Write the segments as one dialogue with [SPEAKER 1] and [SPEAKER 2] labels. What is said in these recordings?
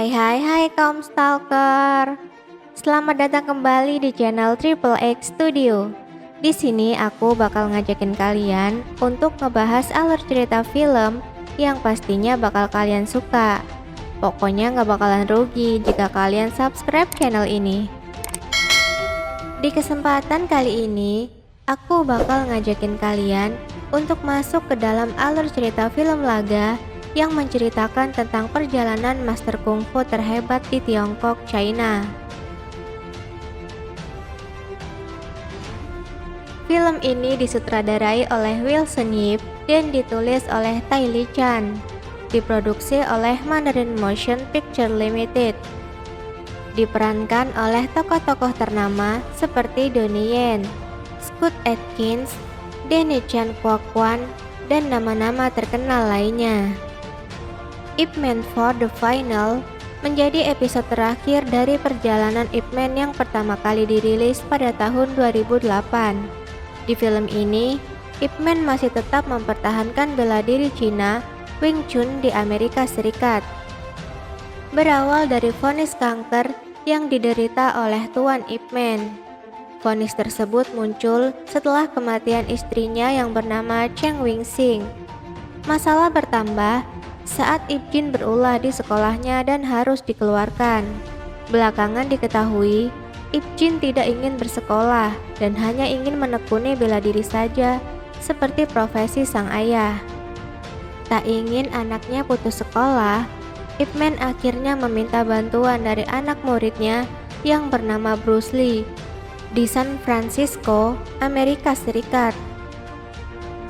[SPEAKER 1] Hai kaum stalker. Selamat datang kembali di channel Triple X Studio. Di sini aku bakal ngajakin kalian untuk ngebahas alur cerita film yang pastinya bakal kalian suka. Pokoknya nggak bakalan rugi jika kalian subscribe channel ini. Di kesempatan kali ini, aku bakal ngajakin kalian untuk masuk ke dalam alur cerita film laga yang menceritakan tentang perjalanan master kungfu terhebat di Tiongkok, China. Film ini disutradarai oleh Wilson Yip dan ditulis oleh Tai Li Chan. Diproduksi oleh Mandarin Motion Picture Limited. Diperankan oleh tokoh-tokoh ternama seperti Donnie Yen, Scott Adkins, Danny Chan Kwok Wan, dan nama-nama terkenal lainnya. Ip Man for the Final menjadi episode terakhir dari perjalanan Ip Man yang pertama kali dirilis pada tahun 2008. Di film ini, Ip Man masih tetap mempertahankan bela diri Cina Wing Chun di Amerika Serikat. Berawal dari vonis kanker yang diderita oleh Tuan Ip Man. Vonis tersebut muncul setelah kematian istrinya yang bernama Cheng Wing Sing. Masalah bertambah saat Ip Jin berulah di sekolahnya dan harus dikeluarkan. Belakangan diketahui, Ip Jin tidak ingin bersekolah dan hanya ingin menekuni bela diri saja, seperti profesi sang ayah. Tak ingin anaknya putus sekolah, Ip Man akhirnya meminta bantuan dari anak muridnya yang bernama Bruce Lee di San Francisco, Amerika Serikat.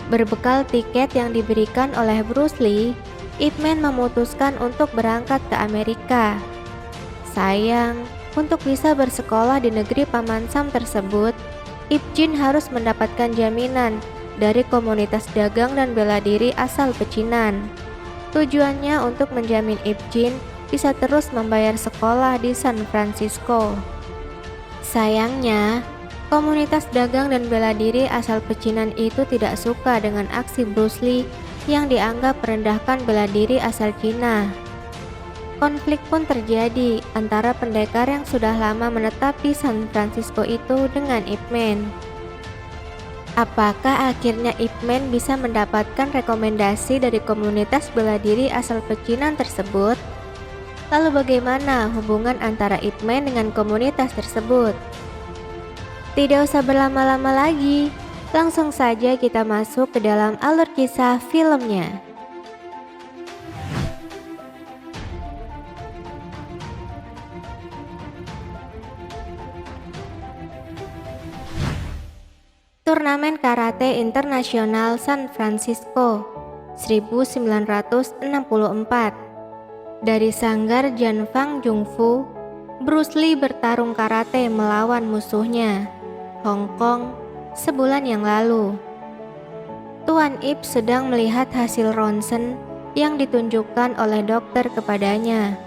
[SPEAKER 1] Berbekal tiket yang diberikan oleh Bruce Lee, Ip Man memutuskan untuk berangkat ke Amerika. Sayang, untuk bisa bersekolah di negeri Paman Sam tersebut, Ip Jin harus mendapatkan jaminan dari komunitas dagang dan bela diri asal pecinan. Tujuannya untuk menjamin Ip Jin bisa terus membayar sekolah di San Francisco. Sayangnya, komunitas dagang dan bela diri asal pecinan itu tidak suka dengan aksi Bruce Lee yang dianggap merendahkan bela diri asal Cina. Konflik pun terjadi antara pendekar yang sudah lama menetap di San Francisco itu dengan Ip Man. Apakah akhirnya Ip Man bisa mendapatkan rekomendasi dari komunitas bela diri asal pecinan tersebut? Lalu bagaimana hubungan antara Ip Man dengan komunitas tersebut? Tidak usah berlama-lama lagi, langsung saja kita masuk ke dalam alur kisah filmnya. Turnamen Karate Internasional San Francisco 1964. Dari sanggar Janfang Jungfu, Bruce Lee bertarung karate melawan musuhnya, Hong Kong, sebulan yang lalu. Tuan Ip sedang melihat hasil ronsen yang ditunjukkan oleh dokter kepadanya.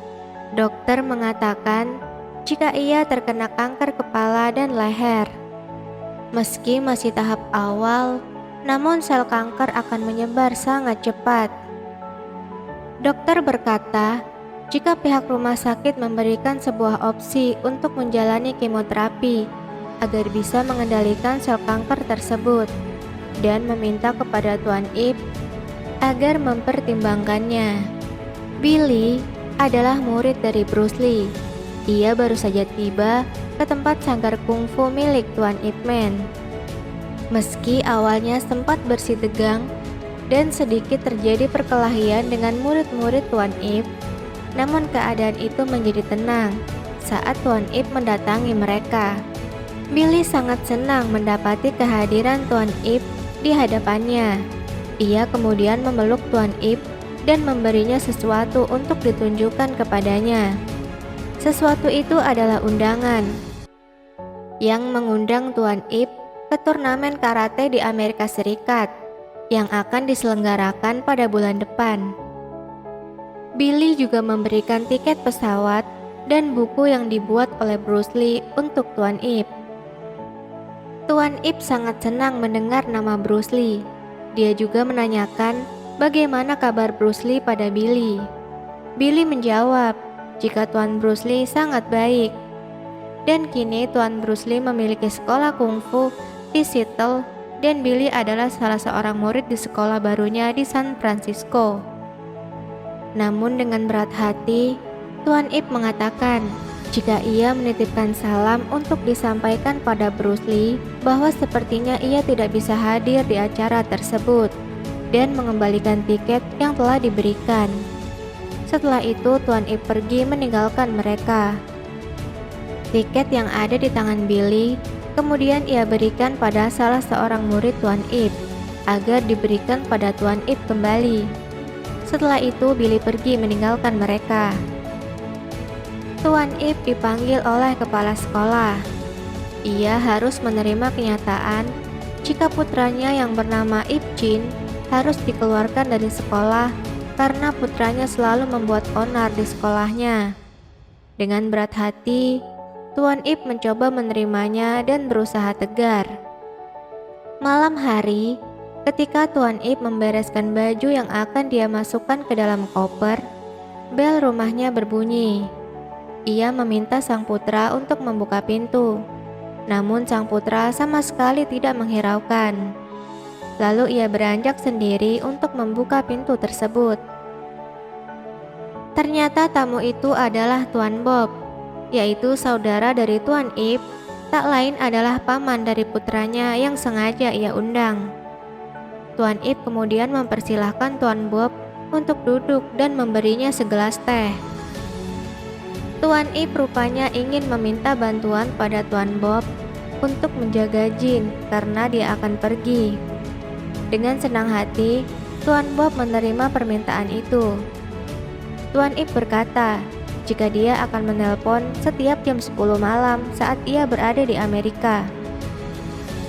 [SPEAKER 1] Dokter mengatakan jika ia terkena kanker kepala dan leher. Meski masih tahap awal, namun sel kanker akan menyebar sangat cepat. Dokter berkata, jika pihak rumah sakit memberikan sebuah opsi untuk menjalani kemoterapi agar bisa mengendalikan sel kanker tersebut, dan meminta kepada Tuan Ip agar mempertimbangkannya. Billy adalah murid dari Bruce Lee. Ia baru saja tiba ke tempat sanggar kungfu milik Tuan Ip Man. Meski awalnya sempat bersih tegang dan sedikit terjadi perkelahian dengan murid-murid Tuan Ip, namun keadaan itu menjadi tenang saat Tuan Ip mendatangi mereka. Billy sangat senang mendapati kehadiran Tuan Ip di hadapannya. Ia kemudian memeluk Tuan Ip dan memberinya sesuatu untuk ditunjukkan kepadanya. Sesuatu itu adalah undangan yang mengundang Tuan Ip ke turnamen karate di Amerika Serikat yang akan diselenggarakan pada bulan depan. Billy juga memberikan tiket pesawat dan buku yang dibuat oleh Bruce Lee untuk Tuan Ip. Tuan Ip sangat senang mendengar nama Bruce Lee. Dia juga menanyakan bagaimana kabar Bruce Lee pada Billy. Billy menjawab jika Tuan Bruce Lee sangat baik. Dan kini Tuan Bruce Lee memiliki sekolah kungfu di Seattle dan Billy adalah salah seorang murid di sekolah barunya di San Francisco. Namun dengan berat hati, Tuan Ip mengatakan jika ia menitipkan salam untuk disampaikan pada Bruce Lee bahwa sepertinya ia tidak bisa hadir di acara tersebut dan mengembalikan tiket yang telah diberikan. Setelah itu Tuan Ip pergi meninggalkan mereka. Tiket yang ada di tangan Billy kemudian ia berikan pada salah seorang murid Tuan Ip agar diberikan pada Tuan Ip kembali. Setelah itu Billy pergi meninggalkan mereka. Tuan Ip dipanggil oleh kepala sekolah. Ia harus menerima kenyataan jika putranya yang bernama Ip Jin harus dikeluarkan dari sekolah karena putranya selalu membuat onar di sekolahnya. Dengan berat hati, Tuan Ip mencoba menerimanya dan berusaha tegar. Malam hari, ketika Tuan Ip membereskan baju yang akan dia masukkan ke dalam koper, bel rumahnya berbunyi. Ia meminta sang putra untuk membuka pintu, namun sang putra sama sekali tidak menghiraukan. Lalu ia beranjak sendiri untuk membuka pintu tersebut. Ternyata tamu itu adalah Tuan Bob, yaitu saudara dari Tuan Ip, tak lain adalah paman dari putranya yang sengaja ia undang. Tuan Ip kemudian mempersilahkan Tuan Bob untuk duduk dan memberinya segelas teh. Tuan Ip rupanya ingin meminta bantuan pada Tuan Bob untuk menjaga Jin karena dia akan pergi. Dengan senang hati, Tuan Bob menerima permintaan itu. Tuan Ip berkata jika dia akan menelpon setiap jam 10 malam saat ia berada di Amerika.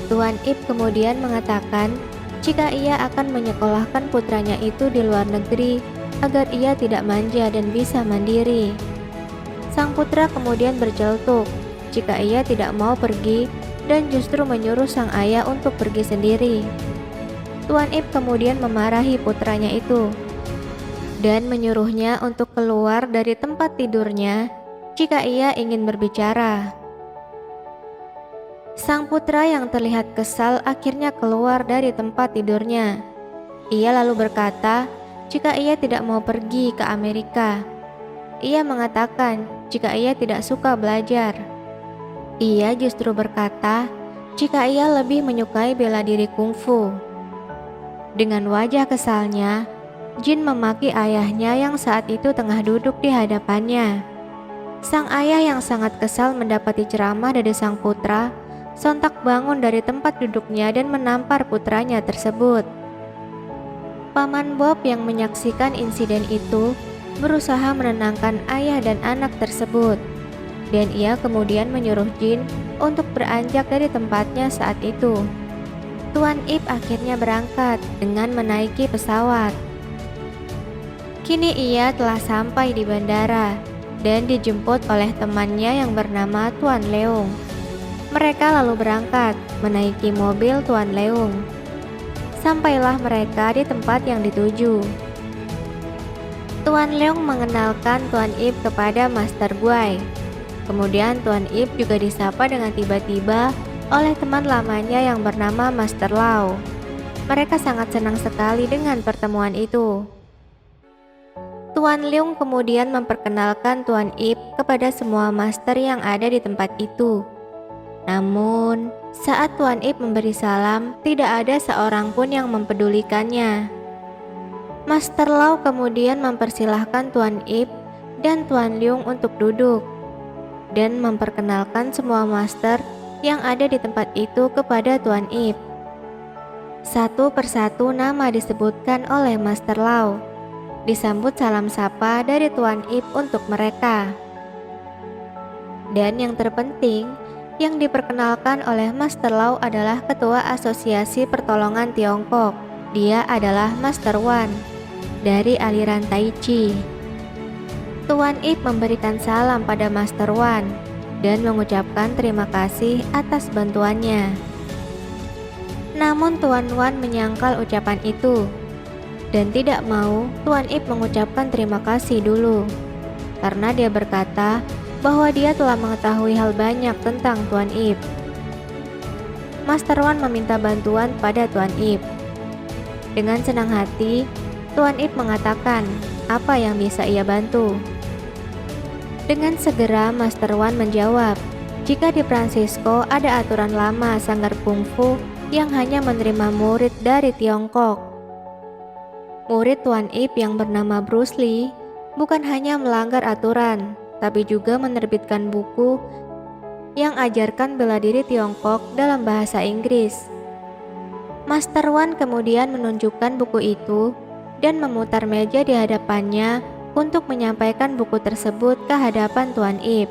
[SPEAKER 1] Tuan Ip kemudian mengatakan jika ia akan menyekolahkan putranya itu di luar negeri agar ia tidak manja dan bisa mandiri. Sang putra kemudian berceletuk jika ia tidak mau pergi dan justru menyuruh sang ayah untuk pergi sendiri. Tuan Ip kemudian memarahi putranya itu dan menyuruhnya untuk keluar dari tempat tidurnya jika ia ingin berbicara. Sang putra yang terlihat kesal akhirnya keluar dari tempat tidurnya. Ia lalu berkata jika ia tidak mau pergi ke Amerika. Ia mengatakan jika ia tidak suka belajar. Ia justru berkata jika ia lebih menyukai bela diri kungfu. Dengan wajah kesalnya, Jin memaki ayahnya yang saat itu tengah duduk di hadapannya. Sang ayah yang sangat kesal mendapati ceramah dari sang putra, sontak bangun dari tempat duduknya dan menampar putranya tersebut. Paman Bob yang menyaksikan insiden itu berusaha menenangkan ayah dan anak tersebut, dan ia kemudian menyuruh Jin untuk beranjak dari tempatnya saat itu. Tuan Ip akhirnya berangkat dengan menaiki pesawat. Kini ia telah sampai di bandara dan dijemput oleh temannya yang bernama Tuan Leung. Mereka lalu berangkat menaiki mobil Tuan Leung. Sampailah mereka di tempat yang dituju. Tuan Leung mengenalkan Tuan Ip kepada Master Guai. Kemudian Tuan Ip juga disapa dengan tiba-tiba oleh teman lamanya yang bernama Master Lau. Mereka sangat senang sekali dengan pertemuan itu. Tuan Leung kemudian memperkenalkan Tuan Ip kepada semua master yang ada di tempat itu. Namun, saat Tuan Ip memberi salam, tidak ada seorang pun yang mempedulikannya. Master Lau kemudian mempersilahkan Tuan Ip dan Tuan Leung untuk duduk dan memperkenalkan semua master yang ada di tempat itu kepada Tuan Ip. Satu persatu nama disebutkan oleh Master Lau. Disambut salam sapa dari Tuan Ip untuk mereka. Dan yang terpenting, yang diperkenalkan oleh Master Lau adalah Ketua Asosiasi Pertolongan Tiongkok. Dia adalah Master Wan dari aliran Tai Chi. Tuan Ip memberikan salam pada Master Wan dan mengucapkan terima kasih atas bantuannya. Namun Tuan Wan menyangkal ucapan itu dan tidak mau Tuan Ip mengucapkan terima kasih dulu. karena dia berkata bahwa dia telah mengetahui hal banyak tentang Tuan Ip. Master Wan meminta bantuan pada Tuan Ip. Dengan senang hati, Tuan Ip mengatakan apa yang bisa ia bantu. Dengan segera Master Wan menjawab, jika di Francisco ada aturan lama sanggar kungfu yang hanya menerima murid dari Tiongkok. Murid Tuan Ip yang bernama Bruce Lee bukan hanya melanggar aturan, tapi juga menerbitkan buku yang ajarkan bela diri Tiongkok dalam bahasa Inggris. Master Wan kemudian menunjukkan buku itu dan memutar meja di hadapannya untuk menyampaikan buku tersebut ke hadapan Tuan Ip.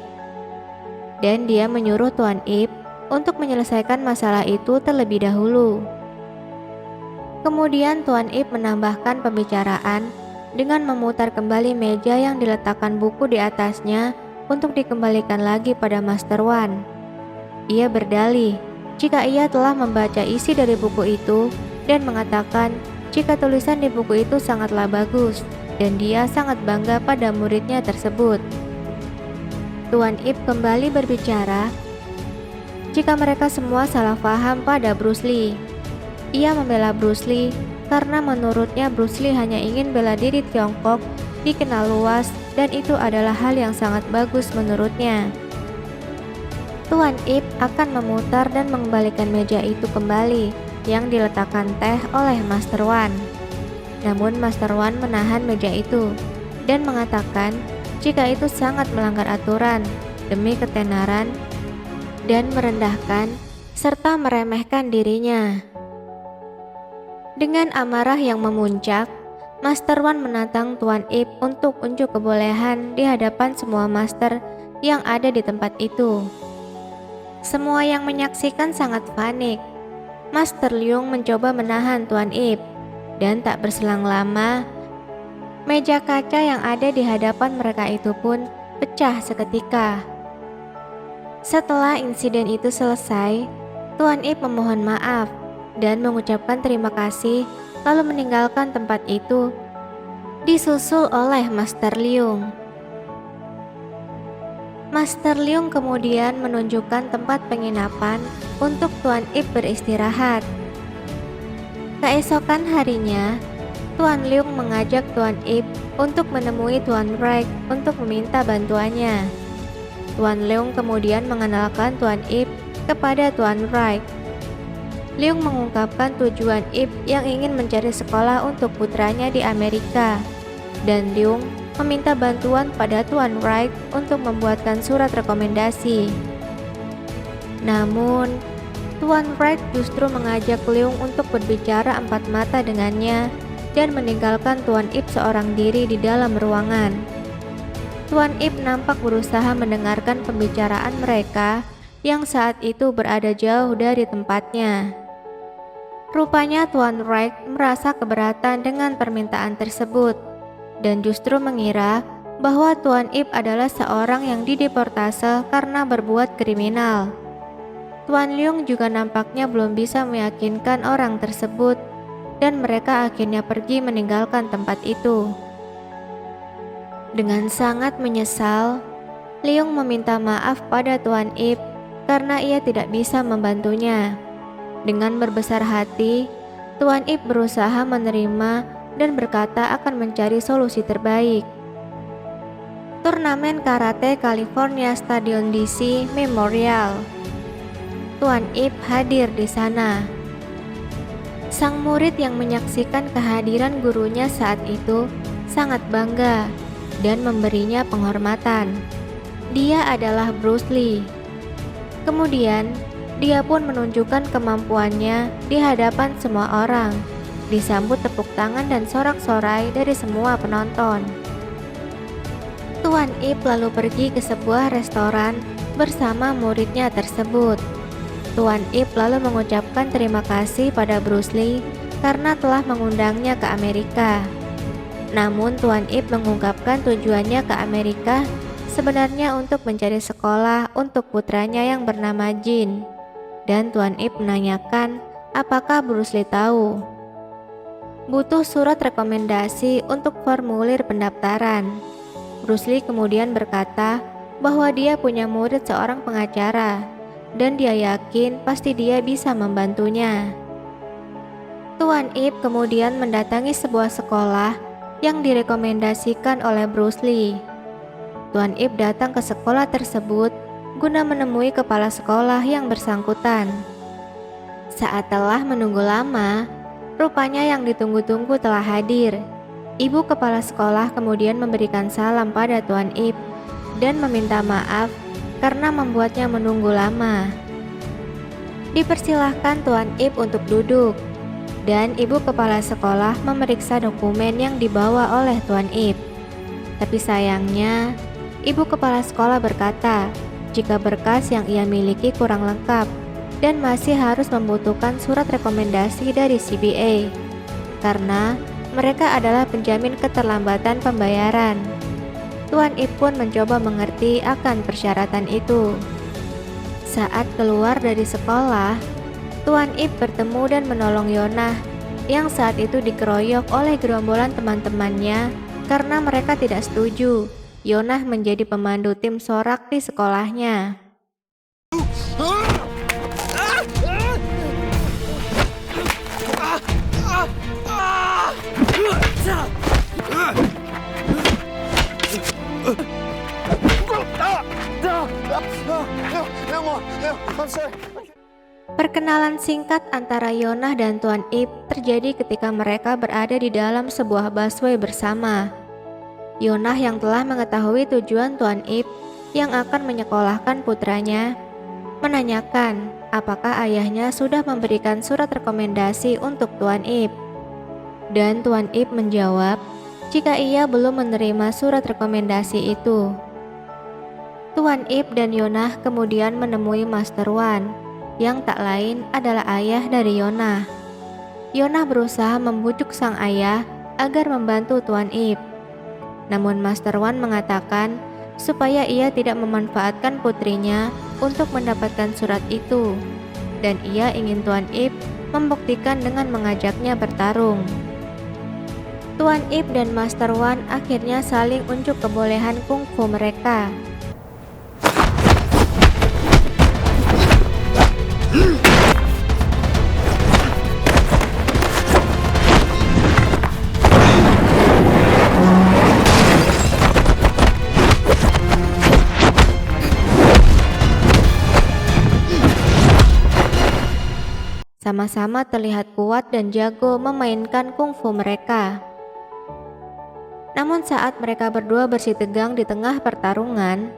[SPEAKER 1] Dan dia menyuruh Tuan Ip untuk menyelesaikan masalah itu terlebih dahulu. Kemudian Tuan Ip menambahkan pembicaraan dengan memutar kembali meja yang diletakkan buku di atasnya untuk dikembalikan lagi pada Master Wan. Ia berdalih jika ia telah membaca isi dari buku itu dan mengatakan jika tulisan di buku itu sangatlah bagus dan dia sangat bangga pada muridnya tersebut. Tuan Ip kembali berbicara jika mereka semua salah paham pada Bruce Lee. Ia membela Bruce Lee karena menurutnya Bruce Lee hanya ingin bela diri Tiongkok dikenal luas dan itu adalah hal yang sangat bagus menurutnya. Tuan Ip akan memutar dan mengembalikan meja itu kembali yang diletakkan teh oleh Master Wan. Namun Master Wan menahan meja itu dan mengatakan jika itu sangat melanggar aturan demi ketenaran dan merendahkan serta meremehkan dirinya. Dengan amarah yang memuncak, Master Wan menantang Tuan Ip untuk unjuk kebolehan di hadapan semua master yang ada di tempat itu. Semua yang menyaksikan sangat panik. Master Leung mencoba menahan Tuan Ip, dan tak berselang lama, meja kaca yang ada di hadapan mereka itu pun pecah seketika. Setelah insiden itu selesai, Tuan Ip memohon maaf dan mengucapkan terima kasih lalu meninggalkan tempat itu, disusul oleh Master Leung. Master Leung kemudian menunjukkan tempat penginapan untuk Tuan Ip beristirahat. Keesokan harinya, Tuan Leung mengajak Tuan Ip untuk menemui Tuan Wright untuk meminta bantuannya. Tuan Leung kemudian mengenalkan Tuan Ip kepada Tuan Wright. Leung mengungkapkan tujuan Ip yang ingin mencari sekolah untuk putranya di Amerika, dan Leung meminta bantuan pada Tuan Wright untuk membuatkan surat rekomendasi. Namun, Tuan Wright justru mengajak Leung untuk berbicara empat mata dengannya dan meninggalkan Tuan Ip seorang diri di dalam ruangan. Tuan Ip nampak berusaha mendengarkan pembicaraan mereka yang saat itu berada jauh dari tempatnya. Rupanya Tuan Wright merasa keberatan dengan permintaan tersebut dan justru mengira bahwa Tuan Ip adalah seorang yang dideportase karena berbuat kriminal. Tuan Leung juga nampaknya belum bisa meyakinkan orang tersebut dan mereka akhirnya pergi meninggalkan tempat itu. Dengan sangat menyesal, Leung meminta maaf pada Tuan Ip karena ia tidak bisa membantunya. Dengan berbesar hati, Tuan Ip berusaha menerima dan berkata akan mencari solusi terbaik. Turnamen Karate California Stadion DC Memorial. Tuan Ip hadir di sana. Sang murid yang menyaksikan kehadiran gurunya saat itu sangat bangga dan memberinya penghormatan. Dia adalah Bruce Lee. Kemudian, dia pun menunjukkan kemampuannya di hadapan semua orang, disambut tepuk tangan dan sorak-sorai dari semua penonton. Tuan Ip lalu pergi ke sebuah restoran bersama muridnya tersebut. Tuan Ip lalu mengucapkan terima kasih pada Bruce Lee karena telah mengundangnya ke Amerika. Namun Tuan Ip mengungkapkan tujuannya ke Amerika sebenarnya untuk mencari sekolah untuk putranya yang bernama Jin. Dan Tuan Ip menanyakan apakah Bruce Lee tahu. Butuh surat rekomendasi untuk formulir pendaftaran. Bruce Lee kemudian berkata bahwa dia punya murid seorang pengacara dan dia yakin pasti dia bisa membantunya. Tuan Ip kemudian mendatangi sebuah sekolah yang direkomendasikan oleh Bruce Lee. Tuan Ip datang ke sekolah tersebut guna menemui kepala sekolah yang bersangkutan. Saat telah menunggu lama, rupanya yang ditunggu-tunggu telah hadir. Ibu kepala sekolah kemudian memberikan salam pada Tuan Ip dan meminta maaf karena membuatnya menunggu lama. Dipersilahkan Tuan Ip untuk duduk, dan ibu kepala sekolah memeriksa dokumen yang dibawa oleh Tuan Ip. Tapi sayangnya, ibu kepala sekolah berkata jika berkas yang ia miliki kurang lengkap dan masih harus membutuhkan surat rekomendasi dari CBA karena mereka adalah penjamin keterlambatan pembayaran. Tuan Ip pun mencoba mengerti akan persyaratan itu. Saat keluar dari sekolah, Tuan Ip bertemu dan menolong Yonah yang saat itu dikeroyok oleh gerombolan teman-temannya karena mereka tidak setuju Yonah menjadi pemandu tim sorak di sekolahnya. Perkenalan singkat antara Yonah dan Tuan Ip terjadi ketika mereka berada di dalam sebuah busway bersama. Yonah yang telah mengetahui tujuan Tuan Ip yang akan menyekolahkan putranya menanyakan apakah ayahnya sudah memberikan surat rekomendasi untuk Tuan Ip. Dan Tuan Ip menjawab jika ia belum menerima surat rekomendasi itu. Tuan Ip dan Yonah kemudian menemui Master Wan yang tak lain adalah ayah dari Yonah. Yonah berusaha membujuk sang ayah agar membantu Tuan Ip. Namun Master Wan mengatakan supaya ia tidak memanfaatkan putrinya untuk mendapatkan surat itu, dan ia ingin Tuan Ip membuktikan dengan mengajaknya bertarung. Tuan Ip dan Master Wan akhirnya saling unjuk kebolehan kungfu mereka. Sama-sama terlihat kuat dan jago memainkan kungfu mereka. Namun saat mereka berdua bersitegang di tengah pertarungan,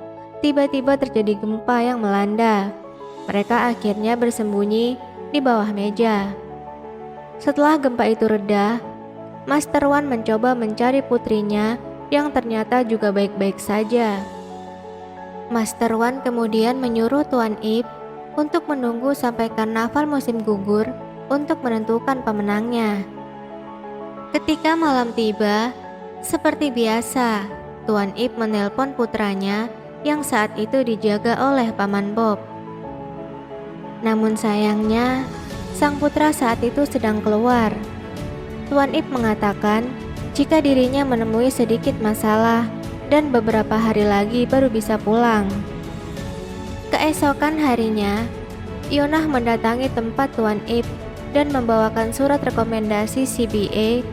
[SPEAKER 1] tiba-tiba terjadi gempa yang melanda. Mereka akhirnya bersembunyi di bawah meja. Setelah gempa itu reda, Master Wan mencoba mencari putrinya yang ternyata juga baik-baik saja. Master Wan kemudian menyuruh Tuan Ip untuk menunggu sampai karnaval musim gugur untuk menentukan pemenangnya. Ketika malam tiba, seperti biasa, Tuan Ip menelpon putranya yang saat itu dijaga oleh Paman Bob. Namun sayangnya, sang putra saat itu sedang keluar. Tuan Ip mengatakan jika dirinya menemui sedikit masalah dan beberapa hari lagi baru bisa pulang. Keesokan harinya, Yonah mendatangi tempat Tuan Ip dan membawakan surat rekomendasi CBA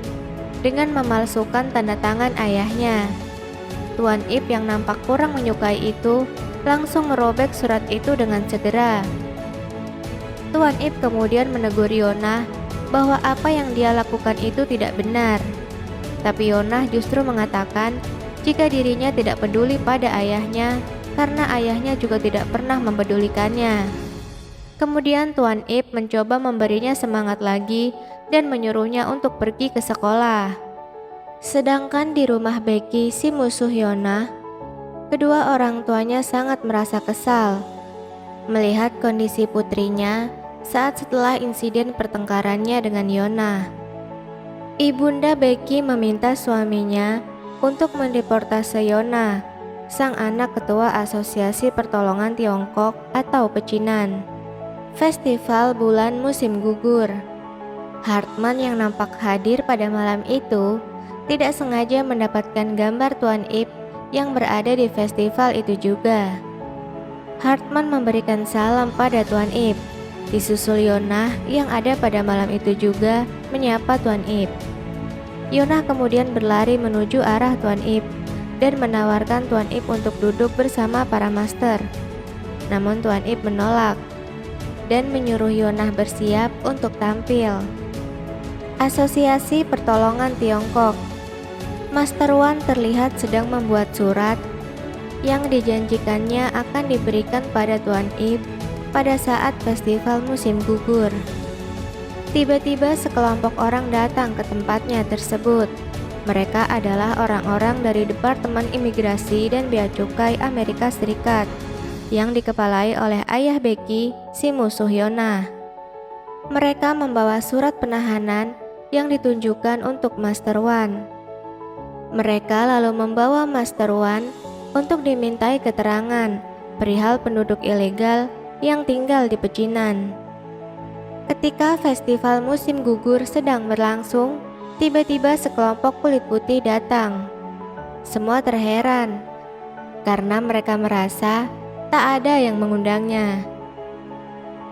[SPEAKER 1] dengan memalsukan tanda tangan ayahnya. Tuan Ip yang nampak kurang menyukai itu langsung merobek surat itu dengan segera. Tuan Ip kemudian menegur Yonah bahwa apa yang dia lakukan itu tidak benar. Tapi Yonah justru mengatakan jika dirinya tidak peduli pada ayahnya karena ayahnya juga tidak pernah mempedulikannya. Kemudian Tuan Ip mencoba memberinya semangat lagi dan menyuruhnya untuk pergi ke sekolah. Sedangkan di rumah Becky, si musuh Yonah, kedua orang tuanya sangat merasa kesal melihat kondisi putrinya saat setelah insiden pertengkarannya dengan Yonah. Ibunda Becky meminta suaminya untuk mendeportase Yonah, sang anak ketua Asosiasi Pertolongan Tiongkok atau Pecinan. Festival bulan musim gugur. Hartman yang nampak hadir pada malam itu tidak sengaja mendapatkan gambar Tuan Ip yang berada di festival itu juga. Hartman memberikan salam pada Tuan Ip. Disusul Yonah yang ada pada malam itu juga menyapa Tuan Ip. Yonah kemudian berlari menuju arah Tuan Ip dan menawarkan Tuan Ip untuk duduk bersama para master. Namun Tuan Ip menolak dan menyuruh Yonah bersiap untuk tampil. Asosiasi Pertolongan Tiongkok. Master Wan terlihat sedang membuat surat yang dijanjikannya akan diberikan pada Tuan Ip pada saat festival musim gugur. Tiba-tiba sekelompok orang datang ke tempatnya tersebut. Mereka adalah orang-orang dari Departemen Imigrasi dan Bea Cukai Amerika Serikat yang dikepalai oleh ayah Becky, si musuh Yonah. Mereka membawa surat penahanan yang ditunjukkan untuk Master Wan. Mereka lalu membawa Master Wan untuk dimintai keterangan perihal penduduk ilegal yang tinggal di pecinan. Ketika festival musim gugur sedang berlangsung, tiba-tiba sekelompok kulit putih datang. Semua terheran karena mereka merasa tak ada yang mengundangnya.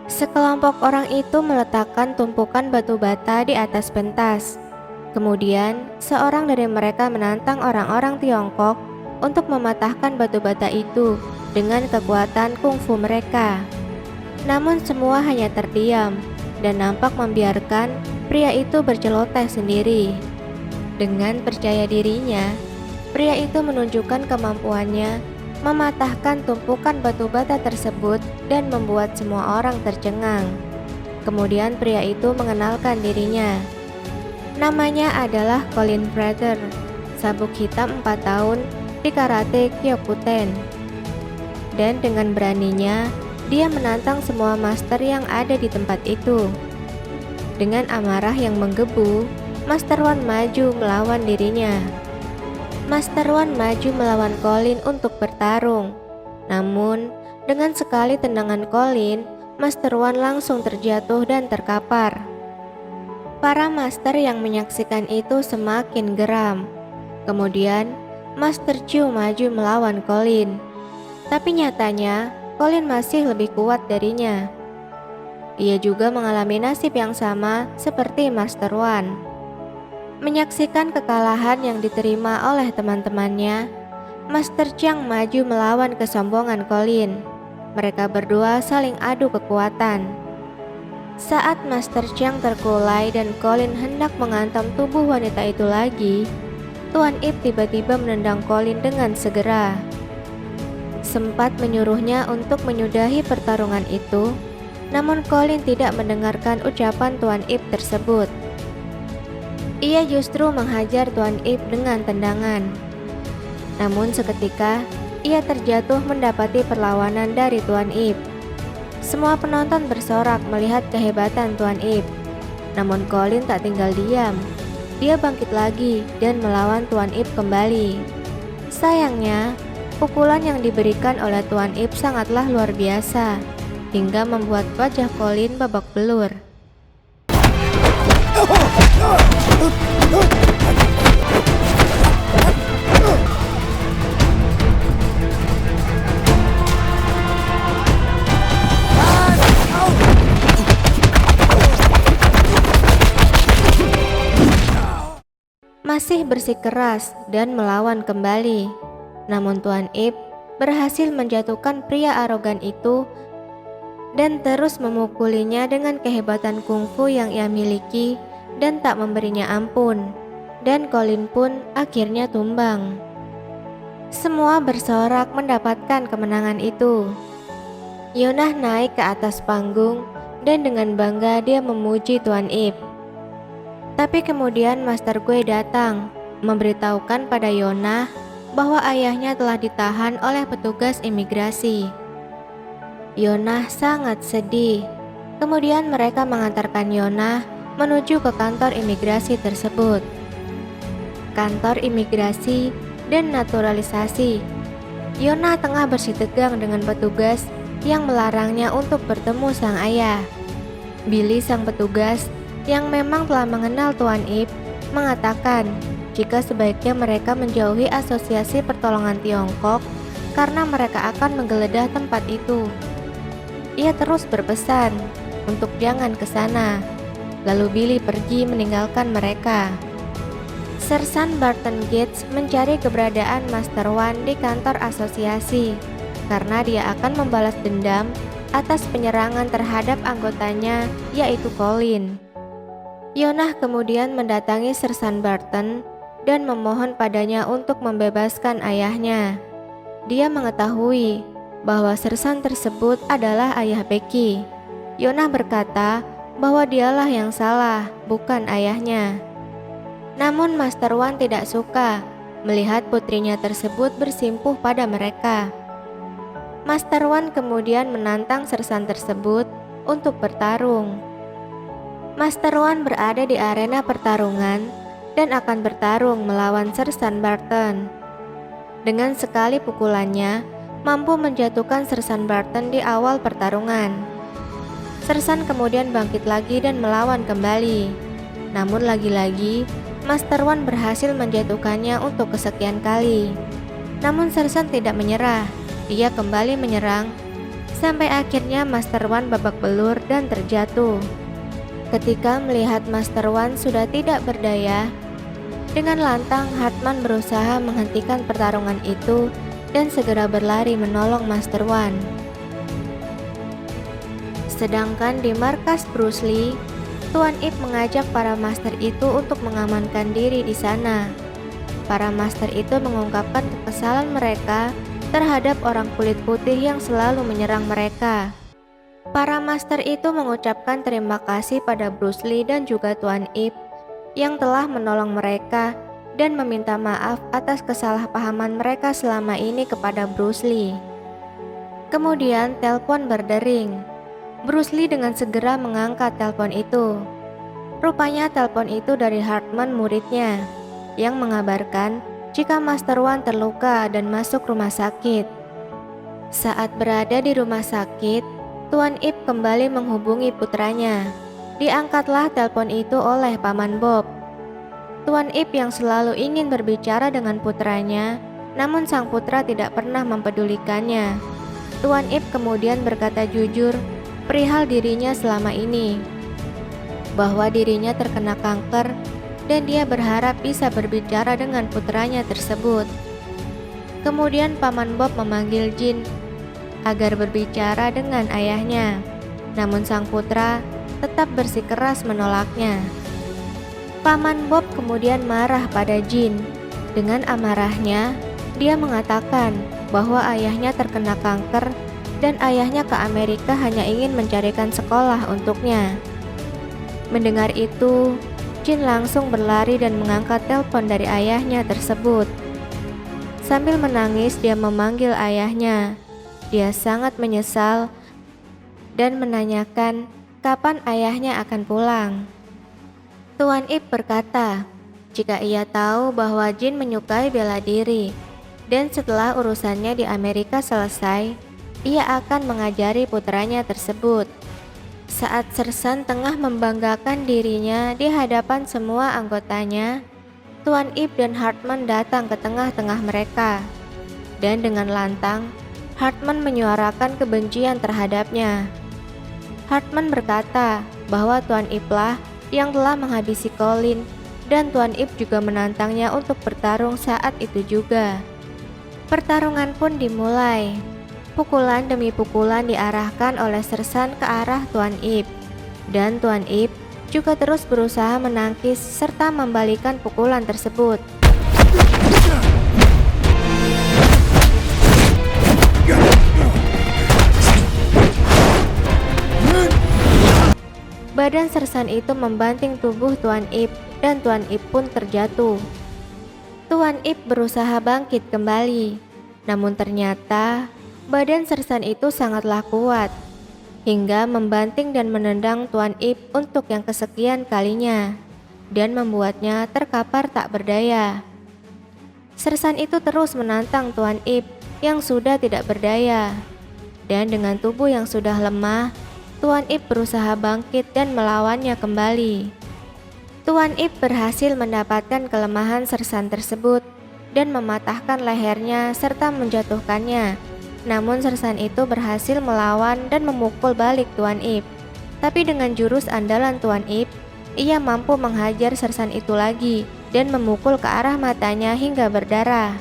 [SPEAKER 1] Sekelompok orang itu meletakkan tumpukan batu bata di atas pentas. Kemudian, seorang dari mereka menantang orang-orang Tiongkok untuk mematahkan batu bata itu dengan kekuatan kungfu mereka. Namun semua hanya terdiam dan nampak membiarkan pria itu berceloteh sendiri. Dengan percaya dirinya, pria itu menunjukkan kemampuannya mematahkan tumpukan batu bata tersebut dan membuat semua orang tercengang. Kemudian pria itu mengenalkan dirinya. Namanya adalah Colin Frater, sabuk hitam 4 tahun di karate Kyokuten. Dan dengan beraninya, dia menantang semua master yang ada di tempat itu. Dengan amarah yang menggebu, Master Wan maju melawan dirinya. Master Wan maju melawan Colin untuk bertarung. Namun, dengan sekali tendangan Colin, Master Wan langsung terjatuh dan terkapar. Para master yang menyaksikan itu semakin geram. Kemudian, Master Chu maju melawan Colin. Tapi nyatanya, Colin masih lebih kuat darinya. Ia juga mengalami nasib yang sama seperti Master Wan. Menyaksikan kekalahan yang diterima oleh teman-temannya, Master Chiang maju melawan kesombongan Colin. Mereka berdua saling adu kekuatan. Saat Master Chiang terkulai dan Colin hendak mengantam tubuh wanita itu lagi, Tuan Ip tiba-tiba menendang Colin dengan segera. Sempat menyuruhnya untuk menyudahi pertarungan itu, namun Colin tidak mendengarkan ucapan Tuan Ip tersebut. Ia justru menghajar Tuan Ip dengan tendangan. Namun seketika, ia terjatuh mendapati perlawanan dari Tuan Ip. Semua penonton bersorak melihat kehebatan Tuan Ip. Namun Colin tak tinggal diam. Dia bangkit lagi dan melawan Tuan Ip kembali. Sayangnya, pukulan yang diberikan oleh Tuan Ip sangatlah luar biasa, hingga membuat wajah Colin babak belur. Masih bersikeras dan melawan kembali. Namun Tuan Ip berhasil menjatuhkan pria arogan itu dan terus memukulinya dengan kehebatan kungfu yang ia miliki dan tak memberinya ampun. Dan Colin pun akhirnya tumbang. Semua bersorak mendapatkan kemenangan itu. Yonah naik ke atas panggung dan dengan bangga dia memuji Tuan Ip. Tapi kemudian Master Gue datang memberitahukan pada Yonah bahwa ayahnya telah ditahan oleh petugas imigrasi. Yonah sangat sedih. Kemudian mereka mengantarkan Yonah menuju ke kantor imigrasi tersebut. Kantor imigrasi dan naturalisasi. Yonah tengah bersitegang dengan petugas yang melarangnya untuk bertemu sang ayah. Billy sang petugas yang memang telah mengenal Tuan Ip mengatakan jika sebaiknya mereka menjauhi asosiasi pertolongan Tiongkok karena mereka akan menggeledah tempat itu. Ia terus berpesan untuk jangan ke sana. Lalu Billy pergi meninggalkan mereka. Sersan Barton Gates mencari keberadaan Master Wan di kantor asosiasi karena dia akan membalas dendam atas penyerangan terhadap anggotanya, yaitu Colin. Yonah kemudian mendatangi Sersan Barton dan memohon padanya untuk membebaskan ayahnya. Dia mengetahui bahwa Sersan tersebut adalah ayah Becky. Yonah berkata bahwa dialah yang salah, bukan ayahnya. Namun Master Wan tidak suka melihat putrinya tersebut bersimpuh pada mereka. Master Wan kemudian menantang Sersan tersebut untuk bertarung. Master Wan berada di arena pertarungan dan akan bertarung melawan Sersan Barton. Dengan sekali pukulannya, mampu menjatuhkan Sersan Barton di awal pertarungan. Sersan kemudian bangkit lagi dan melawan kembali. Namun lagi-lagi, Master Wan berhasil menjatuhkannya untuk kesekian kali. Namun Sersan tidak menyerah, dia kembali menyerang, sampai akhirnya Master Wan babak belur dan terjatuh. Ketika melihat Master Wan sudah tidak berdaya, dengan lantang Hartman berusaha menghentikan pertarungan itu dan segera berlari menolong Master Wan. Sedangkan di markas Bruce Lee, Tuan Ip mengajak para master itu untuk mengamankan diri di sana. Para master itu mengungkapkan kekesalan mereka terhadap orang kulit putih yang selalu menyerang mereka. Para master itu mengucapkan terima kasih pada Bruce Lee dan juga Tuan Ip yang telah menolong mereka dan meminta maaf atas kesalahpahaman mereka selama ini kepada Bruce Lee. Kemudian telepon berdering. Bruce Lee dengan segera mengangkat telepon itu. Rupanya telepon itu dari Hartman, muridnya, yang mengabarkan jika Master Wan terluka dan masuk rumah sakit. Saat berada di rumah sakit, Tuan Ip kembali menghubungi putranya. Diangkatlah telepon itu oleh Paman Bob. Tuan Ip yang selalu ingin berbicara dengan putranya, namun sang putra tidak pernah mempedulikannya. Tuan Ip kemudian berkata jujur perihal dirinya selama ini, bahwa dirinya terkena kanker dan dia berharap bisa berbicara dengan putranya tersebut. Kemudian Paman Bob memanggil Jin agar berbicara dengan ayahnya, namun sang putra tetap bersikeras menolaknya. Paman Bob kemudian marah pada Jin. Dengan amarahnya, dia mengatakan bahwa ayahnya terkena kanker dan ayahnya ke Amerika hanya ingin mencarikan sekolah untuknya. Mendengar itu, Jin langsung berlari dan mengangkat telepon dari ayahnya tersebut. Sambil menangis, dia memanggil ayahnya. Dia sangat menyesal dan menanyakan kapan ayahnya akan pulang. Tuan Ip berkata, jika ia tahu bahwa Jin menyukai bela diri, dan setelah urusannya di Amerika selesai, ia akan mengajari putranya tersebut. Saat Sersan tengah membanggakan dirinya di hadapan semua anggotanya, Tuan Ip dan Hartman datang ke tengah-tengah mereka. Dan dengan lantang, Hartman menyuarakan kebencian terhadapnya. Hartman berkata bahwa Tuan Ip lah yang telah menghabisi Colin, dan Tuan Ip juga menantangnya untuk bertarung saat itu juga. Pertarungan pun dimulai. Pukulan demi pukulan diarahkan oleh Sersan ke arah Tuan Ip, dan Tuan Ip juga terus berusaha menangkis serta membalikan pukulan tersebut. Badan Sersan itu membanting tubuh Tuan Ip dan Tuan Ip pun terjatuh. Tuan Ip berusaha bangkit kembali, namun ternyata badan Sersan itu sangatlah kuat, hingga membanting dan menendang Tuan Ip untuk yang kesekian kalinya, dan membuatnya terkapar tak berdaya. Sersan itu terus menantang Tuan Ip yang sudah tidak berdaya, dan dengan tubuh yang sudah lemah, Tuan Ip berusaha bangkit dan melawannya kembali. Tuan Ip berhasil mendapatkan kelemahan Sersan tersebut dan mematahkan lehernya serta menjatuhkannya. Namun Sersan itu berhasil melawan dan memukul balik Tuan Ip. Tapi dengan jurus andalan Tuan Ip, ia mampu menghajar Sersan itu lagi dan memukul ke arah matanya hingga berdarah.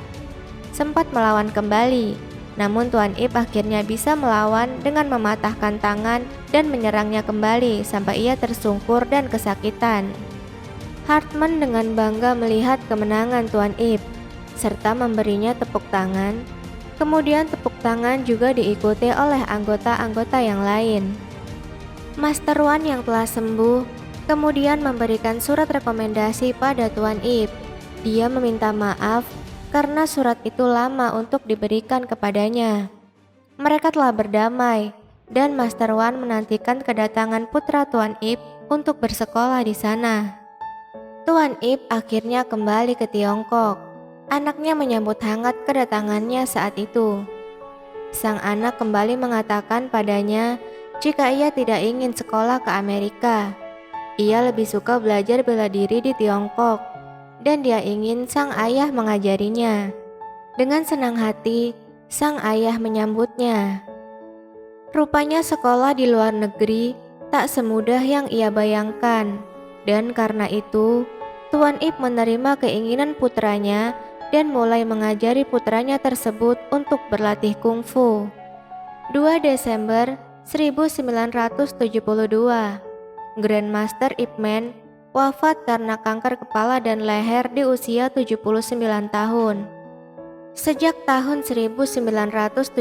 [SPEAKER 1] Sempat melawan kembali, namun Tuan Ip akhirnya bisa melawan dengan mematahkan tangan dan menyerangnya kembali sampai ia tersungkur dan kesakitan. Hartman dengan bangga melihat kemenangan Tuan Ip, serta memberinya tepuk tangan. Kemudian tepuk tangan juga diikuti oleh anggota-anggota yang lain. Master Wan yang telah sembuh kemudian memberikan surat rekomendasi pada Tuan Ip. Dia meminta maaf karena surat itu lama untuk diberikan kepadanya. Mereka telah berdamai dan Master Wan menantikan kedatangan putra Tuan Ip untuk bersekolah di sana. Tuan Ip akhirnya kembali ke Tiongkok. Anaknya menyambut hangat kedatangannya saat itu. Sang anak kembali mengatakan padanya jika ia tidak ingin sekolah ke Amerika. Ia lebih suka belajar bela diri di Tiongkok dan dia ingin sang ayah mengajarinya. Dengan senang hati, sang ayah menyambutnya. Rupanya sekolah di luar negeri tak semudah yang ia bayangkan, dan karena itu Tuan Ip menerima keinginan putranya dan mulai mengajari putranya tersebut untuk berlatih kungfu. 2 Desember 1972, Grandmaster Ip Man wafat karena kanker kepala dan leher di usia 79 tahun. Sejak tahun 1970,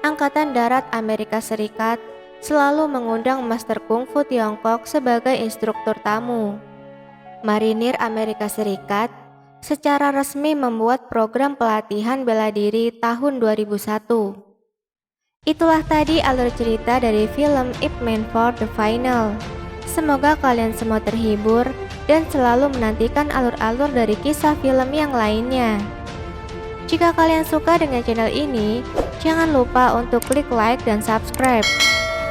[SPEAKER 1] Angkatan Darat Amerika Serikat selalu mengundang Master Kungfu Tiongkok sebagai instruktur tamu. Marinir Amerika Serikat secara resmi membuat program pelatihan bela diri tahun 2001. Itulah tadi alur cerita dari film Ip Man 4 The Final. Semoga kalian semua terhibur dan selalu menantikan alur-alur dari kisah film yang lainnya. Jika kalian suka dengan channel ini, jangan lupa untuk klik like dan subscribe.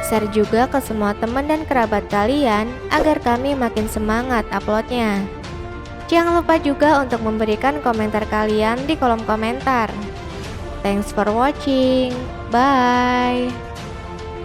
[SPEAKER 1] Share juga ke semua teman dan kerabat kalian agar kami makin semangat uploadnya. Jangan lupa juga untuk memberikan komentar kalian di kolom komentar. Thanks for watching. Bye.